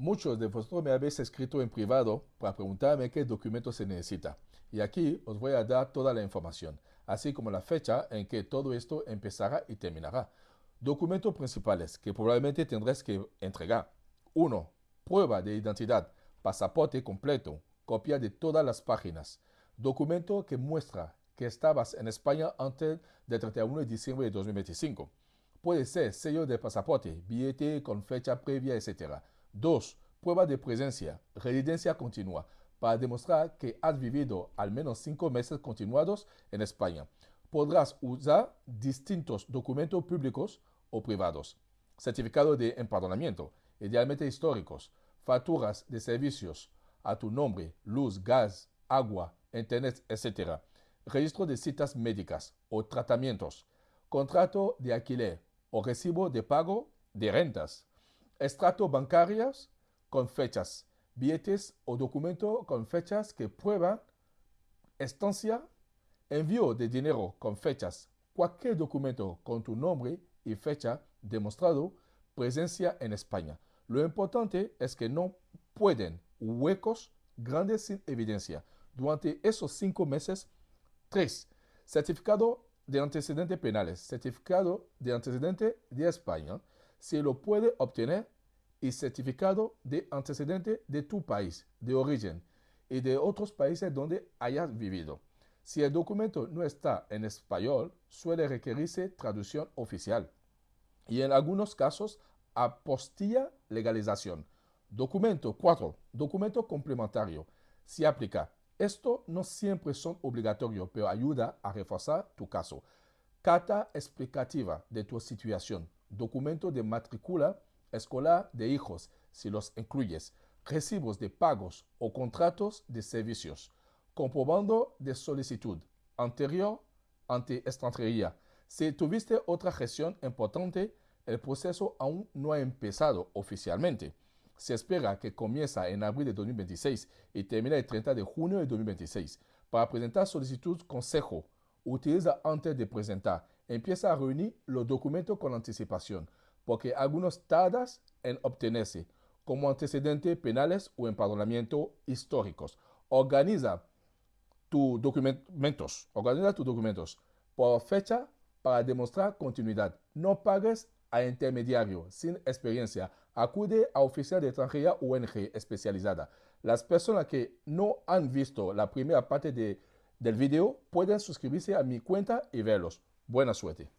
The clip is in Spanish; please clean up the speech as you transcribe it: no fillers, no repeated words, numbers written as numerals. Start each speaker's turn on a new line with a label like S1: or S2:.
S1: Muchos de vosotros me habéis escrito en privado para preguntarme qué documento se necesita. Y aquí os voy a dar toda la información, así como la fecha en que todo esto empezará y terminará. Documentos principales que probablemente tendréis que entregar. Uno, prueba de identidad, pasaporte completo, copia de todas las páginas. Documento que muestra que estabas en España antes del 31 de diciembre de 2025. Puede ser sello de pasaporte, billete con fecha previa, etc. 2. Prueba de presencia, residencia continua, para demostrar que has vivido al menos 5 meses continuados en España. Podrás usar distintos documentos públicos o privados. Certificado de empadronamiento, idealmente históricos. Facturas de servicios a tu nombre, luz, gas, agua, internet, etc. Registro de citas médicas o tratamientos. Contrato de alquiler o recibo de pago de rentas. Extractos bancarios con fechas, billetes o documentos con fechas que prueban estancia, envío de dinero con fechas, cualquier documento con tu nombre y fecha demostrado presencia en España. Lo importante es que no pueden huecos grandes sin evidencia. Durante esos 5 meses, 3. Certificado de antecedentes penales. Certificado de antecedentes de España. Se lo puede obtener y certificado de antecedente de tu país de origen y de otros países donde hayas vivido. Si el documento no está en español, suele requerirse traducción oficial y en algunos casos apostilla legalización. Documento 4. Documento complementario. Si aplica. Esto no siempre son obligatorios, pero ayuda a reforzar tu caso. Carta explicativa de tu situación. Documento de matrícula escolar de hijos, si los incluyes. Recibos de pagos o contratos de servicios. Comprobando de solicitud anterior ante extranjería. Si tuviste otra gestión importante, el proceso aún no ha empezado oficialmente. Se espera que comience en abril de 2026 y termine el 30 de junio de 2026. Para presentar solicitud consejo, utiliza antes de presentar. Empieza a reunir los documentos con anticipación, porque algunos tardas en obtenerse, como antecedentes penales o empadronamiento históricos. Organiza tus documentos por fecha para demostrar continuidad. No pagues a intermediario sin experiencia. Acude a oficial de extranjería o ONG especializada. Las personas que no han visto la primera parte del video pueden suscribirse a mi cuenta y verlos. Buena suerte.